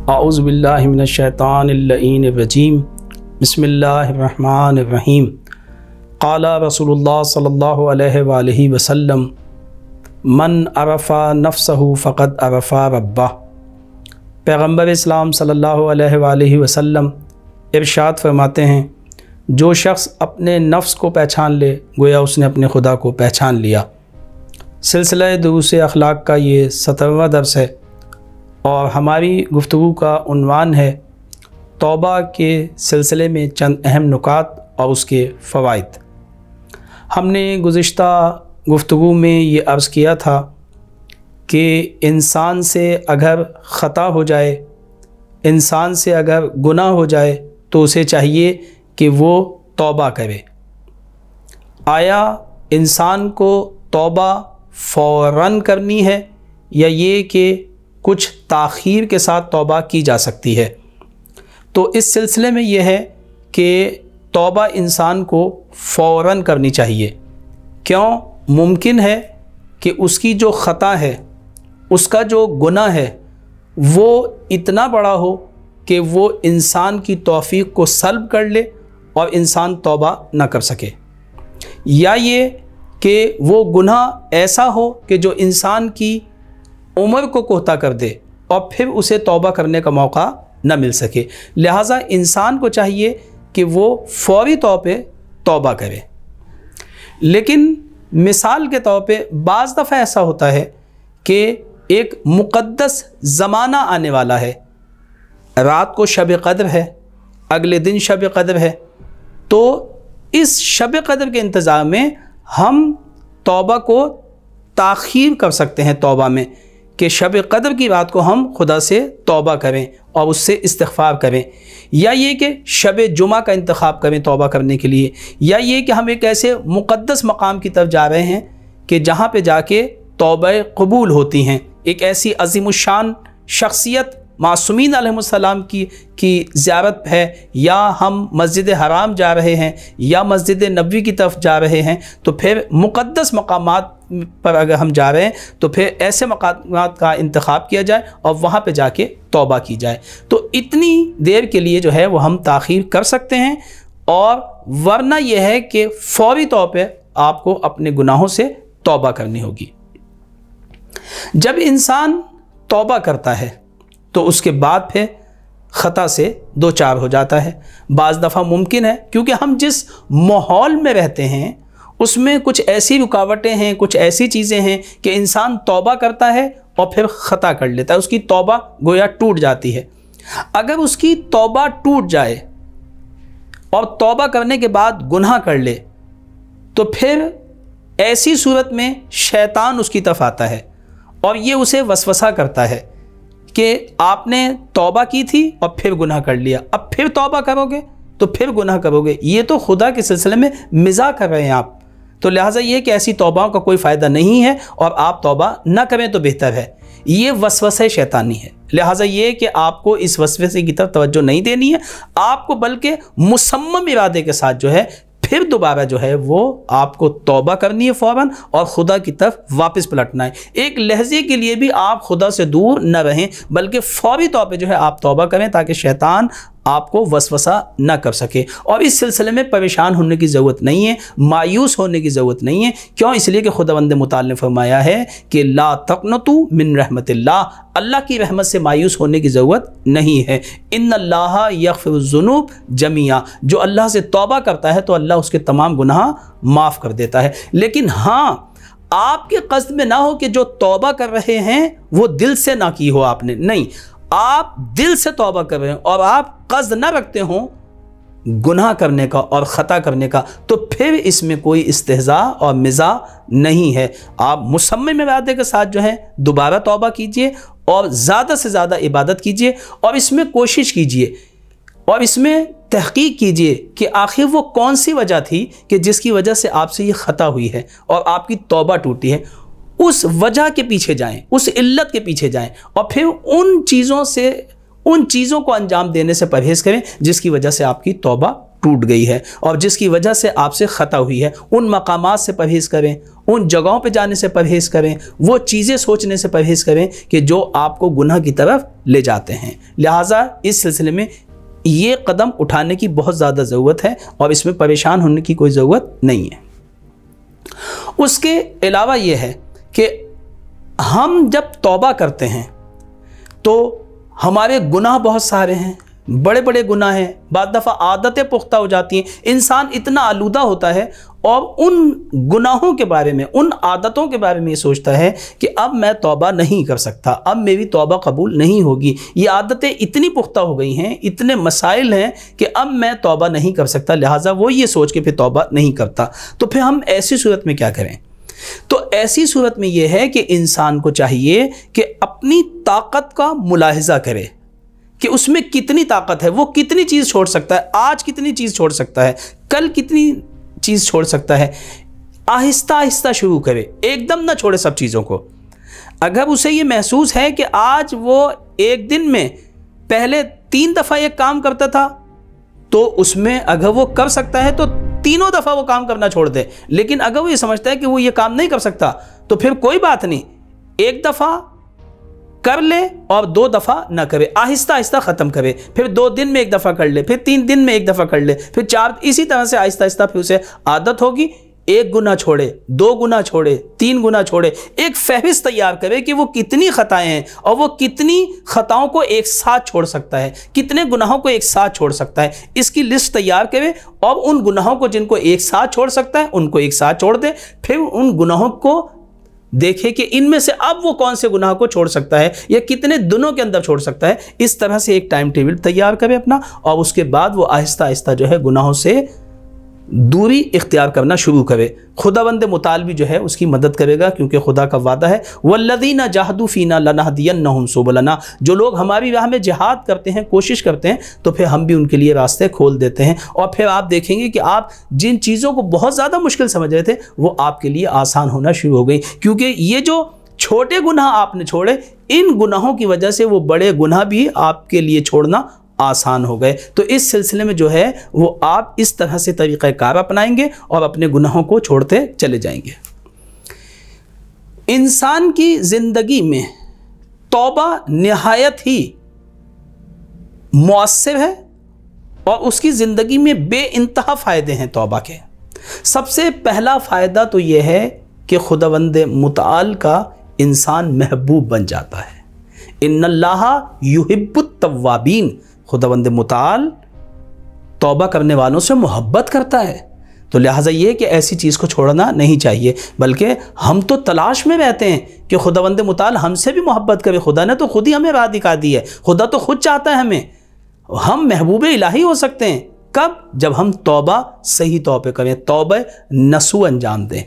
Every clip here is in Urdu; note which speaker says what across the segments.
Speaker 1: اعوذ باللہ من الشیطان اللعین الرجیم بسم اللہ الرحمن الرحیم قال رسول اللہ صلی اللہ علیہ وآلہ وسلم من عرف نفسہ فقد عرف ربہ۔ پیغمبر اسلام صلی اللہ علیہ وآلہ وسلم ارشاد فرماتے ہیں، جو شخص اپنے نفس کو پہچان لے گویا اس نے اپنے خدا کو پہچان لیا۔ سلسلہ دروس اخلاق کا یہ 17واں درس ہے اور ہماری گفتگو کا عنوان ہے توبہ کے سلسلے میں چند اہم نکات اور اس کے فوائد۔ ہم نے گزشتہ گفتگو میں یہ عرض کیا تھا کہ انسان سے اگر خطا ہو جائے، انسان سے اگر گناہ ہو جائے تو اسے چاہیے کہ وہ توبہ کرے۔ آیا انسان کو توبہ فوراً کرنی ہے یا یہ کہ کچھ تاخیر کے ساتھ توبہ کی جا سکتی ہے؟ تو اس سلسلے میں یہ ہے کہ توبہ انسان کو فوراً کرنی چاہیے۔ کیوں؟ ممکن ہے کہ اس کی جو خطا ہے، اس کا جو گناہ ہے وہ اتنا بڑا ہو کہ وہ انسان کی توفیق کو سلب کر لے اور انسان توبہ نہ کر سکے، یا یہ کہ وہ گناہ ایسا ہو کہ جو انسان کی عمر کو کوتا کر دے اور پھر اسے توبہ کرنے کا موقع نہ مل سکے۔ لہٰذا انسان کو چاہیے کہ وہ فوری طور پہ توبہ کرے۔ لیکن مثال کے طور پہ بعض دفعہ ایسا ہوتا ہے کہ ایک مقدس زمانہ آنے والا ہے، رات کو شب قدر ہے، اگلے دن شب قدر ہے، تو اس شب قدر کے انتظار میں ہم توبہ کو تاخیر کر سکتے ہیں توبہ میں، کہ شب قدر کی رات کو ہم خدا سے توبہ کریں اور اس سے استغفار کریں، یا یہ کہ شب جمعہ کا انتخاب کریں توبہ کرنے کے لیے، یا یہ کہ ہم ایک ایسے مقدس مقام کی طرف جا رہے ہیں کہ جہاں پہ جا کے توبہ قبول ہوتی ہیں، ایک ایسی عظیم الشان شخصیت معصومین علیہ السلام کی زیارت ہے، یا ہم مسجد حرام جا رہے ہیں یا مسجد نبوی کی طرف جا رہے ہیں، تو پھر مقدس مقامات پر اگر ہم جا رہے ہیں تو پھر ایسے مقامات کا انتخاب کیا جائے اور وہاں پہ جا کے توبہ کی جائے۔ تو اتنی دیر کے لیے جو ہے وہ ہم تاخیر کر سکتے ہیں، اور ورنہ یہ ہے کہ فوری طور پہ آپ کو اپنے گناہوں سے توبہ کرنی ہوگی۔ جب انسان توبہ کرتا ہے تو اس کے بعد پھر خطا سے دوچار ہو جاتا ہے۔ بعض دفعہ ممکن ہے کیونکہ ہم جس ماحول میں رہتے ہیں اس میں کچھ ایسی رکاوٹیں ہیں، کچھ ایسی چیزیں ہیں کہ انسان توبہ کرتا ہے اور پھر خطا کر لیتا ہے، اس کی توبہ گویا ٹوٹ جاتی ہے۔ اگر اس کی توبہ ٹوٹ جائے اور توبہ کرنے کے بعد گناہ کر لے تو پھر ایسی صورت میں شیطان اس کی طرف آتا ہے اور یہ اسے وسوسہ کرتا ہے کہ آپ نے توبہ کی تھی اور پھر گناہ کر لیا، اب پھر توبہ کرو گے تو پھر گناہ کرو گے، یہ تو خدا کے سلسلے میں مزاح کر رہے ہیں آپ۔ تو لہٰذا یہ کہ ایسی توبہ کا کوئی فائدہ نہیں ہے اور آپ توبہ نہ کریں تو بہتر ہے۔ یہ وسوسہ شیطانی ہے، لہٰذا یہ کہ آپ کو اس وسوسے کی طرف توجہ نہیں دینی ہے، آپ کو بلکہ مصمم ارادے کے ساتھ جو ہے پھر دوبارہ جو ہے وہ آپ کو توبہ کرنی ہے فوراً، اور خدا کی طرف واپس پلٹنا ہے۔ ایک لحظے کے لیے بھی آپ خدا سے دور نہ رہیں بلکہ فوری طور پہ جو ہے آپ توبہ کریں تاکہ شیطان آپ کو وسوسہ نہ کر سکے۔ اور اس سلسلے میں پریشان ہونے کی ضرورت نہیں ہے، مایوس ہونے کی ضرورت نہیں ہے۔ کیوں؟ اس لیے کہ خداوند متعال نے فرمایا ہے کہ لا تقنطوا من رحمت اللہ، اللہ کی رحمت سے مایوس ہونے کی ضرورت نہیں ہے۔ ان اللہ یغفر الذنوب جميعا، جو اللہ سے توبہ کرتا ہے تو اللہ اس کے تمام گناہ معاف کر دیتا ہے۔ لیکن ہاں، آپ کے قصد میں نہ ہو کہ جو توبہ کر رہے ہیں وہ دل سے نہ کی ہو آپ نے، نہیں، آپ دل سے توبہ کر رہے ہیں اور آپ قصد نہ رکھتے ہوں گناہ کرنے کا اور خطا کرنے کا، تو پھر اس میں کوئی استہزاء اور مزاح نہیں ہے۔ آپ مصمم ارادے کے ساتھ جو ہے دوبارہ توبہ کیجئے اور زیادہ سے زیادہ عبادت کیجئے، اور اس میں کوشش کیجئے اور اس میں تحقیق کیجئے کہ آخر وہ کون سی وجہ تھی کہ جس کی وجہ سے آپ سے یہ خطا ہوئی ہے اور آپ کی توبہ ٹوٹی ہے۔ اس وجہ کے پیچھے جائیں، اس علت کے پیچھے جائیں، اور پھر ان چیزوں کو انجام دینے سے پرہیز کریں جس کی وجہ سے آپ کی توبہ ٹوٹ گئی ہے اور جس کی وجہ سے آپ سے خطا ہوئی ہے، ان مقامات سے پرہیز کریں، ان جگہوں پہ جانے سے پرہیز کریں، وہ چیزیں سوچنے سے پرہیز کریں کہ جو آپ کو گناہ کی طرف لے جاتے ہیں۔ لہٰذا اس سلسلے میں یہ قدم اٹھانے کی بہت زیادہ ضرورت ہے اور اس میں پریشان ہونے کی کوئی ضرورت نہیں ہے۔ اس کے علاوہ یہ ہے کہ ہم جب توبہ کرتے ہیں تو ہمارے گناہ بہت سارے ہیں، بڑے بڑے گناہ ہیں، بعض دفعہ عادتیں پختہ ہو جاتی ہیں، انسان اتنا آلودہ ہوتا ہے اور ان گناہوں کے بارے میں، ان عادتوں کے بارے میں یہ سوچتا ہے کہ اب میں توبہ نہیں کر سکتا، اب میری توبہ قبول نہیں ہوگی، یہ عادتیں اتنی پختہ ہو گئی ہیں، اتنے مسائل ہیں کہ اب میں توبہ نہیں کر سکتا، لہٰذا وہ یہ سوچ کے پھر توبہ نہیں کرتا۔ تو پھر ہم ایسی صورت میں کیا کریں؟ تو ایسی صورت میں یہ ہے کہ انسان کو چاہیے کہ اپنی طاقت کا ملاحظہ کرے کہ اس میں کتنی طاقت ہے، وہ کتنی چیز چھوڑ سکتا ہے، آج کتنی چیز چھوڑ سکتا ہے، کل کتنی چیز چھوڑ سکتا ہے۔ آہستہ آہستہ شروع کرے، ایک دم نہ چھوڑے سب چیزوں کو۔ اگر اسے یہ محسوس ہے کہ آج وہ ایک دن میں پہلے 3 دفعہ ایک کام کرتا تھا تو اس میں اگر وہ کر سکتا ہے تو 3 دفعہ وہ کام کرنا چھوڑ دے، لیکن اگر وہ یہ سمجھتا ہے کہ وہ یہ کام نہیں کر سکتا تو پھر کوئی بات نہیں، 1 دفعہ کر لے اور 2 دفعہ نہ کرے، آہستہ آہستہ ختم کرے، پھر 2 دن میں 1 دفعہ کر لے، پھر 3 دن میں 1 دفعہ کر لے، پھر 4، اسی طرح سے آہستہ آہستہ پھر اسے عادت ہوگی۔ 1 گناہ چھوڑے، 2 گناہ چھوڑے، 3 گناہ چھوڑے، ایک فہرست تیار کرے کہ وہ کتنی خطائیں ہیں اور وہ کتنی خطاؤں کو ایک ساتھ چھوڑ سکتا ہے، کتنے گناہوں کو ایک ساتھ چھوڑ سکتا ہے، اس کی لسٹ تیار کرے اور ان گناہوں کو جن کو ایک ساتھ چھوڑ سکتا ہے ان کو ایک ساتھ چھوڑ دے، پھر ان گناہوں کو دیکھے کہ ان میں سے اب وہ کون سے گناہ کو چھوڑ سکتا ہے یا کتنے دنوں کے اندر چھوڑ سکتا ہے۔ اس طرح سے ایک ٹائم ٹیبل تیار کرے اپنا، اور اس کے بعد وہ آہستہ آہستہ جو ہے گناہوں سے دوری اختیار کرنا شروع کرے۔ خداوند متعال بھی جو ہے اس کی مدد کرے گا، کیونکہ خدا کا وعدہ ہے وَالَّذِينَ جَاهَدُوا فِينَا لَنَهْدِيَنَّهُمْ سُبُلَنَا، جو لوگ ہماری راہ میں جہاد کرتے ہیں، کوشش کرتے ہیں، تو پھر ہم بھی ان کے لیے راستے کھول دیتے ہیں، اور پھر آپ دیکھیں گے کہ آپ جن چیزوں کو بہت زیادہ مشکل سمجھ رہے تھے وہ آپ کے لیے آسان ہونا شروع ہو گئی، کیونکہ یہ جو چھوٹے گناہ آپ نے چھوڑے، ان گناہوں کی وجہ سے وہ بڑے گناہ بھی آپ کے لیے چھوڑنا آسان ہو گئے۔ تو اس سلسلے میں جو ہے وہ آپ اس طرح سے طریقہ کار اپنائیں گے اور اپنے گناہوں کو چھوڑتے چلے جائیں گے۔ انسان کی زندگی میں توبہ نہایت ہی مؤثر ہے اور اس کی زندگی میں بے انتہا فائدے ہیں توبہ کے۔ سب سے پہلا فائدہ تو یہ ہے کہ خداوند متعال کا انسان محبوب بن جاتا ہے۔ ان اللہ یحب التوابین، خداوند متعال توبہ کرنے والوں سے محبت کرتا ہے، تو لہٰذا یہ کہ ایسی چیز کو چھوڑنا نہیں چاہیے، بلکہ ہم تو تلاش میں رہتے ہیں کہ خداوند متعال ہم سے بھی محبت کرے۔ خدا نے تو خود ہی ہمیں راہ دکھا دی ہے، خدا تو خود چاہتا ہے ہمیں، ہم محبوب الہی ہو سکتے ہیں کب؟ جب ہم توبہ صحیح طور پہ کریں، توبہ نصوح انجام دیں۔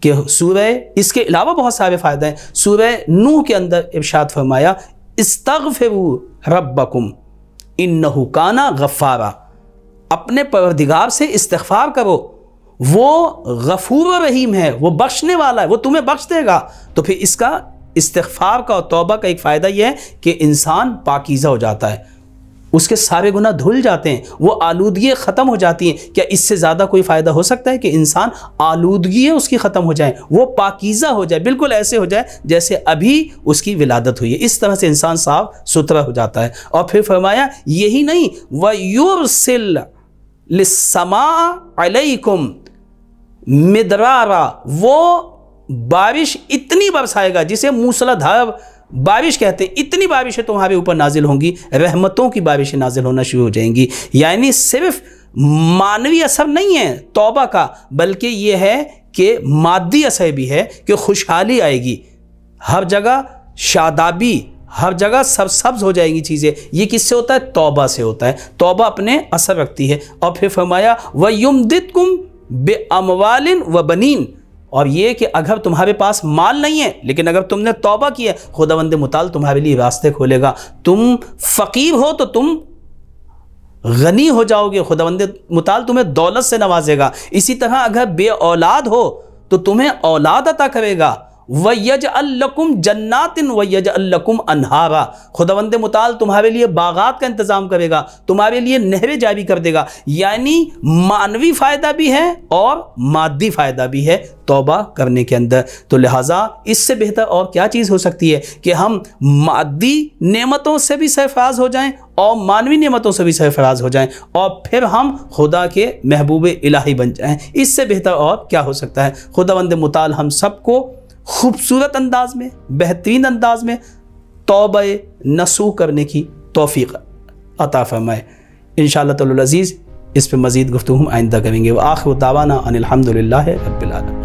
Speaker 1: کہ سورہ، اس کے علاوہ بہت سارے فائدے ہیں۔ سورہ نوح کے اندر ارشاد فرمایا استغفروا ربکم انہ کان غفارا، اپنے پروردگار سے استغفار کرو، وہ غفور و رحیم ہے، وہ بخشنے والا ہے، وہ تمہیں بخش دے گا۔ تو پھر اس کا استغفار کا اور توبہ کا ایک فائدہ یہ ہے کہ انسان پاکیزہ ہو جاتا ہے، اس کے سارے گناہ دھل جاتے ہیں، وہ آلودگی ختم ہو جاتی ہیں۔ کیا اس سے زیادہ کوئی فائدہ ہو سکتا ہے کہ انسان آلودگی اس کی ختم ہو جائے، وہ پاکیزہ ہو جائے، بالکل ایسے ہو جائے جیسے ابھی اس کی ولادت ہوئی ہے۔ اس طرح سے انسان صاف ستھرا ہو جاتا ہے۔ اور پھر فرمایا یہی نہیں، وَيُرْسِلْ لِلسَّمَاءِ عَلَيْكُمْ مِدْرَارًا، وہ بارش اتنی برسائے گا جسے موسلا دھار بارش کہتے ہیں، اتنی بارشیں تمہارے اوپر نازل ہوں گی، رحمتوں کی بارشیں نازل ہونا شروع ہو جائیں گی۔ یعنی صرف معنوی اثر نہیں ہے توبہ کا، بلکہ یہ ہے کہ مادی اثر بھی ہے کہ خوشحالی آئے گی، ہر جگہ شادابی، ہر جگہ سبز ہو جائیں گی چیزیں۔ یہ کس سے ہوتا ہے؟ توبہ سے ہوتا ہے۔ توبہ اپنے اثر رکھتی ہے۔ اور پھر فرمایا وَيُمْدِدْكُمْ بِأَمْوَالٍ وَبَنِينَ، اور یہ کہ اگر تمہارے پاس مال نہیں ہے لیکن اگر تم نے توبہ کی ہے، خداوند متعال تمہارے لیے راستے کھولے گا۔ تم فقیر ہو تو تم غنی ہو جاؤ گے، خداوند متعال تمہیں دولت سے نوازے گا۔ اسی طرح اگر بے اولاد ہو تو تمہیں اولاد عطا کرے گا، وَيَجْعَلْ لَكُمْ جَنَّاتٍ وَيَجْعَلْ لَكُمْ أَنْهَارًا، خداوند متعال تمہارے لیے باغات کا انتظام کرے گا، تمہارے لیے نہریں جاری کر دے گا، یعنی معنوی فائدہ بھی ہے اور مادی فائدہ بھی ہے توبہ کرنے کے اندر۔ تو لہٰذا اس سے بہتر اور کیا چیز ہو سکتی ہے کہ ہم مادی نعمتوں سے بھی سرفراز ہو جائیں اور معنوی نعمتوں سے بھی سرفراز ہو جائیں اور پھر ہم خدا کے محبوب الہی بن جائیں۔ اس سے بہتر اور کیا ہو سکتا ہے؟ خداوند متعال ہم سب کو خوبصورت انداز میں، بہترین انداز میں توبہ نصوح کرنے کی توفیق عطا فرمائے۔ انشاءاللہ تعالی العزیز اس پہ مزید گفتگو ہم آئندہ کریں گے۔ وآخر دعوانا ان الحمدللہ رب العالمین۔